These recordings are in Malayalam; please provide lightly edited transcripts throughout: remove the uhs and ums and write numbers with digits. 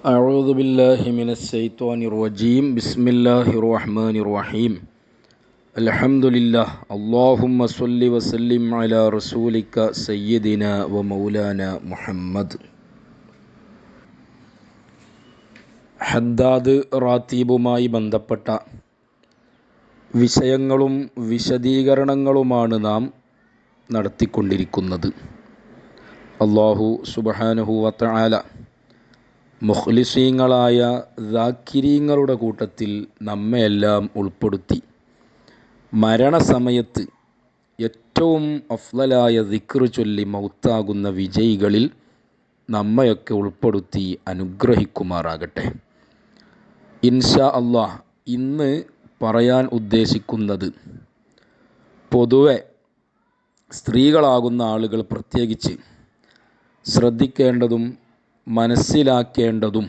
أعوذ بالله من الشيطان الرجيم بسم الله الرحمن الرحيم الحمد لله اللهم صل وسلم على رسولك سيدنا ومولانا محمد. ഹദ്ദാദ് റാത്തീബുമായി ബന്ധപ്പെട്ട വിഷയങ്ങളും വിശദീകരണങ്ങളുമാണ് നാം നടത്തിക്കൊണ്ടിരിക്കുന്നത്. അല്ലാഹു സുബ്ഹാനഹു വ തആല മുഖ്ലിസീങ്ങളായ ദാക്കിരീങ്ങളുടെ കൂട്ടത്തിൽ നമ്മെയെല്ലാം ഉൾപ്പെടുത്തി മരണസമയത്ത് ഏറ്റവും അഫ്ളലായ ദിക്ർ ചൊല്ലി മൗത്താകുന്ന വിജയികളിൽ നമ്മയൊക്കെ ഉൾപ്പെടുത്തി അനുഗ്രഹിക്കുമാറാകട്ടെ. ഇൻഷാ അല്ലാഹ് ഇന്ന് പറയാൻ ഉദ്ദേശിക്കുന്നത് പൊതുവെ സ്ത്രീകളാകുന്ന ആളുകൾ പ്രത്യേകിച്ച് ശ്രദ്ധിക്കേണ്ടതും മനസ്സിലാക്കേണ്ടതും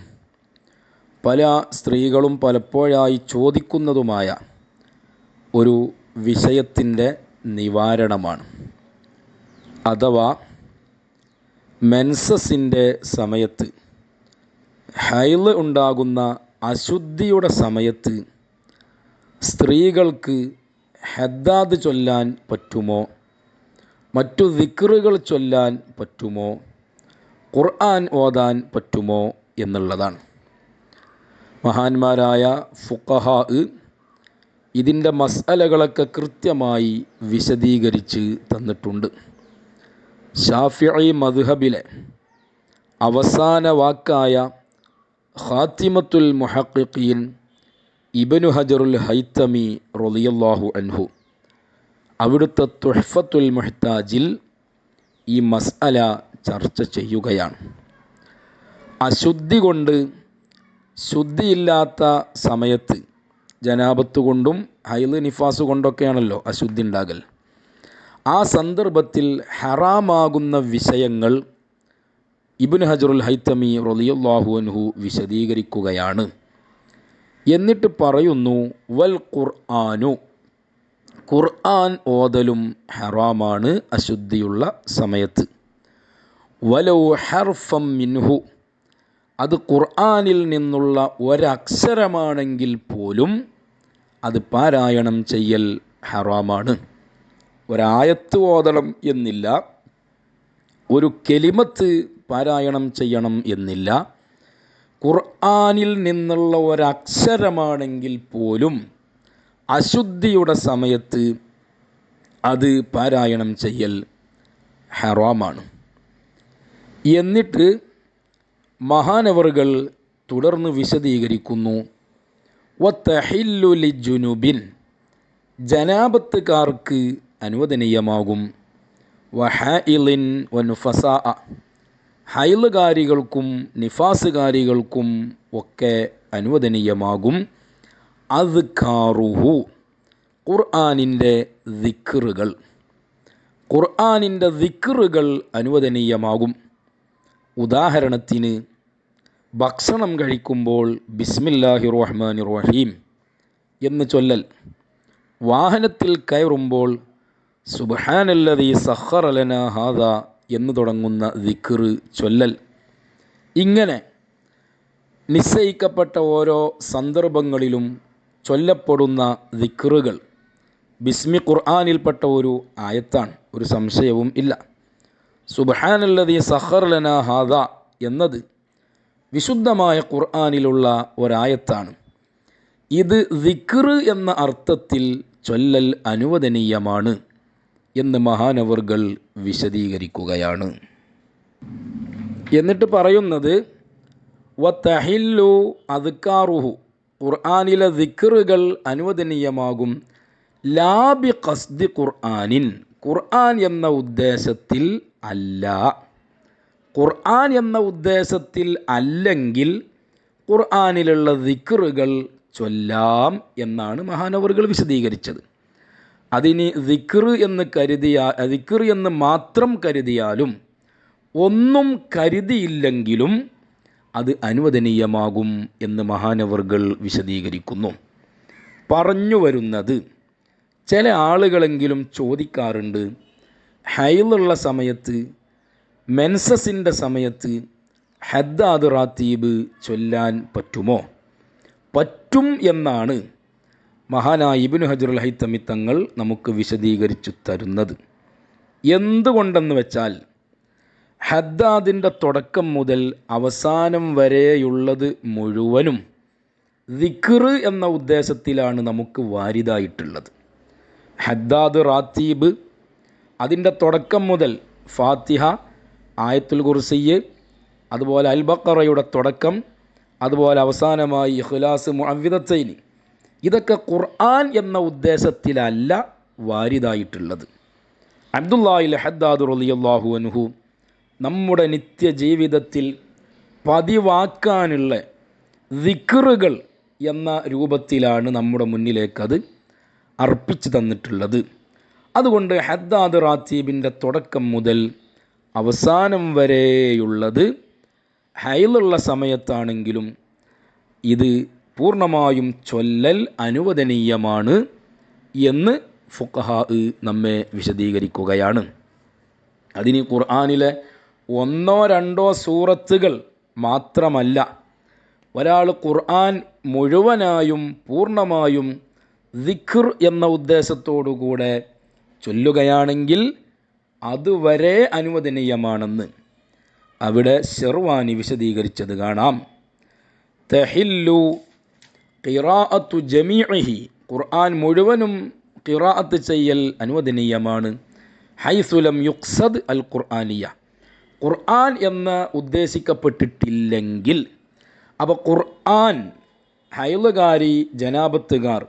പല സ്ത്രീകളും പലപ്പോഴായി ചോദിക്കുന്നതുമായ ഒരു വിഷയത്തിൻ്റെ നിവാരണമാണ്. അഥവാ മെൻസസിൻ്റെ സമയത്ത്, ഹൈള് ഉണ്ടാകുന്ന അശുദ്ധിയുടെ സമയത്ത് സ്ത്രീകൾക്ക് ഹദ്ദാദ് ചൊല്ലാൻ പറ്റുമോ, മറ്റു ദിക്റുകൾ ചൊല്ലാൻ പറ്റുമോ, ഖുർആൻ ഓതാൻ പറ്റുമോ എന്നുള്ളതാണ്. മഹാന്മാരായ ഫുഖഹാ ഇതിൻ്റെ മസ്അലകളൊക്കെ കൃത്യമായി വിശദീകരിച്ച് തന്നിട്ടുണ്ട്. ശാഫിഈ മദ്ഹബിലെ അവസാന വാക്കായ ഖാത്തിമത്തുൽ മുഹഖ്ഖിഖീൻ ഇബ്നു ഹജറുൽ ഹൈതമി റളിയല്ലാഹു അൻഹു അവിടുത്തെ തുഹ്ഫത്തുൽ മുഹ്താജിൽ ഈ മസ്അല ചർച്ച ചെയ്യുകയാണ്. അശുദ്ധി കൊണ്ട്, ശുദ്ധിയില്ലാത്ത സമയത്ത്, ജനാബത്ത് കൊണ്ടും ഹൈള് നിഫാസ് കൊണ്ടൊക്കെയാണല്ലോ അശുദ്ധി ഉണ്ടാകൽ. ആ സന്ദർഭത്തിൽ ഹറാമാകുന്ന വിഷയങ്ങൾ ഇബ്നു ഹജറുൽ ഹൈതമി റളിയല്ലാഹു അൻഹു വിശദീകരിക്കുകയാണ്. എന്നിട്ട് പറയുന്നു, വൽ ഖുർആനു, ഖുർആൻ ഓതലും ഹറാമാണ് അശുദ്ധിയുള്ള സമയത്ത്. വലൗ ഹർഫം മിൻഹു, അത് ഖുർആനിൽ നിന്നുള്ള ഒരക്ഷരമാണെങ്കിൽ പോലും അത് പാരായണം ചെയ്യൽ ഹറാമാണ്. ഒരായത്ത് ഓതണം എന്നില്ല, ഒരു കെലിമത്ത് പാരായണം ചെയ്യണം എന്നില്ല. ഖുർആനിൽ നിന്നുള്ള ഒരക്ഷരമാണെങ്കിൽ പോലും അശുദ്ധിയുടെ സമയത്ത് അത് പാരായണം ചെയ്യൽ ഹറാമാണ്. എന്നിട്ട് മഹാനവറുകൾ തുടർന്ന് വിശദീകരിക്കുന്നു, വതഹില്ലു ലിജുനുബിൻ, ജനാബത്തുകാർക്ക് അനുവദനീയമാകും, വഹൈലിൻ വനുഫസാ, ഹൈലുകാരികൾക്കും നിഫാസുകാരികൾക്കും ഒക്കെ അനുവദനീയമാകും. അദ്കാറുഹു, ഖുർആനിൻ്റെ ദിക്റുകൾ, ഖുർആനിൻ്റെ ദിക്റുകൾ അനുവദനീയമാകും. ഉദാഹരണത്തിന് ഭക്ഷണം കഴിക്കുമ്പോൾ ബിസ്മില്ലാഹിർ റഹ്മാനിർ റഹീം എന്ന് ചൊല്ലൽ, വാഹനത്തിൽ കയറുമ്പോൾ സുബ്ഹാനല്ലദീ സഖറ ലനാ ഹാദാ എന്ന് തുടങ്ങുന്ന ദിക്ർ ചൊല്ലൽ. ഇങ്ങനെ നിശ്ചയിക്കപ്പെട്ട ഓരോ സന്ദർഭങ്ങളിലും ചൊല്ലപ്പെടുന്ന ദിക്റുകൾ ബിസ്മി ഖുർആനിൽപ്പെട്ട ഒരു ആയത്താണ്, ഒരു സംശയവും ഇല്ല. സുബ്ഹാനല്ലദീ സഖറ ലനാ ഹാദാ എന്നത് വിശുദ്ധമായ ഖുർആനിലുള്ള ഒരായത്താണ്. ഇത് ദിക്ർ എന്ന അർത്ഥത്തിൽ ചൊല്ലൽ അനുവദനീയമാണ് എന്ന് മഹാനവറുകൾ വിശദീകരിക്കുകയാണ്. എന്നിട്ട് പറയുന്നത്, വതഹില്ലു അദ്കാറുഹു, ഖുർആനിലെ ദിക്റുകൾ അനുവദനീയമാകും. ലാ ബി ഖസ്ദി ഖുർആനിൻ, ഖുർആൻ എന്ന ഉദ്ദേശത്തിൽ അല്ല. ഖുർആൻ എന്ന ഉദ്ദേശത്തിൽ അല്ലെങ്കിൽ ഖുർആനിലുള്ള ദിക്റുകൾ ചൊല്ലാം എന്നാണ് മഹാനവറുകൾ വിശദീകരിച്ചത്. അതിന് ദിക്ർ എന്ന് മാത്രം കരുതിയാലും ഒന്നും കരുതിയില്ലെങ്കിലും അത് അനുവദനീയമാകും എന്ന് മഹാനവറുകൾ വിശദീകരിക്കുന്നു. പറഞ്ഞു വരുന്നത്, ചില ആളുകളെങ്കിലും ചോദിക്കാറുണ്ട്, ഹൈലുള്ള സമയത്ത്, മെൻസസിൻ്റെ സമയത്ത് ഹദ്ദാദ് റാത്തീബ് ചൊല്ലാൻ പറ്റുമോ? പറ്റും എന്നാണ് മഹാനായ ഇബ്നു ഹജറുൽ ഹൈതമി തങ്ങൾ നമുക്ക് വിശദീകരിച്ചു തരുന്നത്. എന്തുകൊണ്ടെന്ന് വെച്ചാൽ ഹദ്ദാദിൻ്റെ തുടക്കം മുതൽ അവസാനം വരെയുള്ളത് മുഴുവനും ദിക്ർ എന്ന ഉദ്ദേശത്തിലാണ് നമുക്ക് വാരിദായിട്ടുള്ളത്. ഹദ്ദാദ് റാത്തീബ് അതിൻ്റെ തുടക്കം മുതൽ ഫാത്തിഹ, ആയത്തുൽ കുർസിയ്യ്, അതുപോലെ അൽ ബഖറയുടെ തുടക്കം, അതുപോലെ അവസാനമായി ഇഖ്ലാസ്, മുഅവ്വിദത്തൈനി, ഇതൊക്കെ ഖുർആൻ എന്ന ഉദ്ദേശത്തിലല്ല വാരിദായിട്ടുള്ളത്. അബ്ദുല്ലാഹിൽ ഹദ്ദാദ് റളിയല്ലാഹു അൻഹു നമ്മുടെ നിത്യജീവിതത്തിൽ പതിവാക്കാനുള്ള ദിക്റുകൾ എന്ന രൂപത്തിലാണ് നമ്മുടെ മുന്നിലേക്കത് അർപ്പിച്ചു തന്നിട്ടുള്ളത്. അതുകൊണ്ട് ഹദ്ദാദ് റാത്തീബിൻ്റെ തുടക്കം മുതൽ അവസാനം വരെയുള്ളത് ഹൈലുള്ള സമയത്താണെങ്കിലും ഇത് പൂർണ്ണമായും ചൊല്ലൽ അനുവദനീയമാണ് എന്ന് ഫുഖഹാ നമ്മെ വിശദീകരിക്കുകയാണ്. അതിന് ഖുർആനിലെ 1-2 സൂറത്തുകൾ മാത്രമല്ല, ഒരാൾ ഖുർആൻ മുഴുവനായും പൂർണ്ണമായും ദിക്ർ എന്ന ഉദ്ദേശത്തോടുകൂടെ ചൊല്ലുകയാണെങ്കിൽ അതുവരെ അനുവദനീയമാണെന്ന് അവിടെ ശർവാനി വിശദീകരിച്ചത് കാണാം. തഹില്ലു ഖിറാഅത്തു ജമീഇഹി, ഖുർആൻ മുഴുവനും ഖിറാഅത്ത് ചെയ്യൽ അനുവദനീയമാണ്. ഹൈസു ലം യുഖ്സദ് അൽ ഖുർആനിയ, ഖുർആൻ എന്ന് ഉദ്ദേശിക്കപ്പെട്ടിട്ടില്ലെങ്കിൽ. അപ്പോൾ ഖുർആൻ ഹൈലുകാരി, ജനാബത്തുകാർ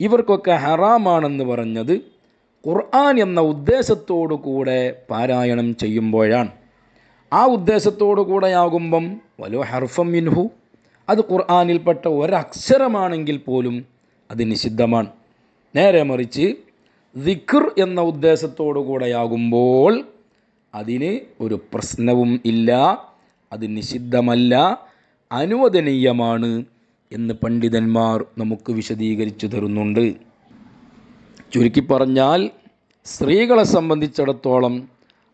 ഇവർക്കൊക്കെ ഹറാമാണെന്ന് പറഞ്ഞത് ഖുർആൻ എന്ന ഉദ്ദേശത്തോടു കൂടെ പാരായണം ചെയ്യുമ്പോഴാണ്. ആ ഉദ്ദേശത്തോടു കൂടെയാകുമ്പം വലോ ഹർഫം മിൻഹു, അത് ഖുർആനിൽപ്പെട്ട ഒരക്ഷരമാണെങ്കിൽ പോലും അത് നിഷിദ്ധമാണ്. നേരെ മറിച്ച് ദിക്ർ എന്ന ഉദ്ദേശത്തോടു കൂടെയാകുമ്പോൾ അതിന് ഒരു പ്രശ്നവും ഇല്ല, അത് നിഷിദ്ധമല്ല, അനുവദനീയമാണ് എന്ന് പണ്ഡിതന്മാർ നമുക്ക് വിശദീകരിച്ചു തരുന്നുണ്ട്. ചുരുക്കി പറഞ്ഞാൽ സ്ത്രീകളെ സംബന്ധിച്ചിടത്തോളം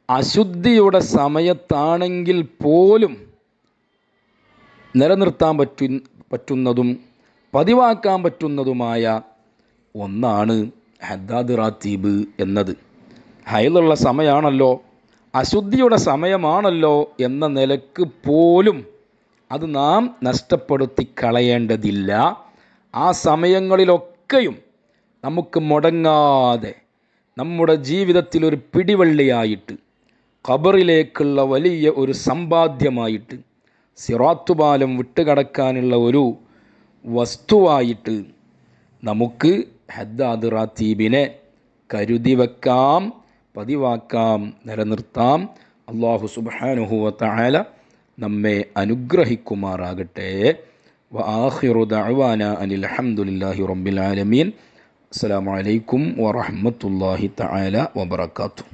അശുദ്ധിയുടെ സമയത്താണെങ്കിൽ പോലും നിലനിർത്താൻ പറ്റുന്നതും പതിവാക്കാൻ പറ്റുന്നതുമായ ഒന്നാണ് ഹദ്ദാദ് റാത്തീബ് എന്നത്. ഹൈലുള്ള സമയമാണല്ലോ, അശുദ്ധിയുടെ സമയമാണല്ലോ എന്ന നിലക്ക് പോലും അത് നാം നഷ്ടപ്പെടുത്തി കളയേണ്ടതില്ല. ആ സമയങ്ങളിലൊക്കെയും നമുക്ക് മുടങ്ങാതെ നമ്മുടെ ജീവിതത്തിൽ ഒരു പിടിവള്ളിയായിട്ട്, ഖബറിലേക്കുള്ള വലിയ ഒരു സമ്പാദ്യമായിട്ട്, സിറാത്തുപാലം വിട്ടുകടക്കാനുള്ള ഒരു വസ്തുവായിട്ട് നമുക്ക് ഹദ്ദാദ് റാത്തീബിനെ കരുതി വെക്കാം, പതിവാക്കാം, നിലനിർത്താം. അല്ലാഹു സുബ്ഹാനഹു വ തആല നമ്മെ അനുഗ്രഹിക്കുമാറാകട്ടെ. വ ആഖിറു ദഅവാനാ അനിൽ ഹംദുലില്ലാഹി റബ്ബിൽ ആലമീൻ. അസ്സലാമു അലൈക്കും വറഹ്മത്തുള്ളാഹി തആല വബറകാതുഹു.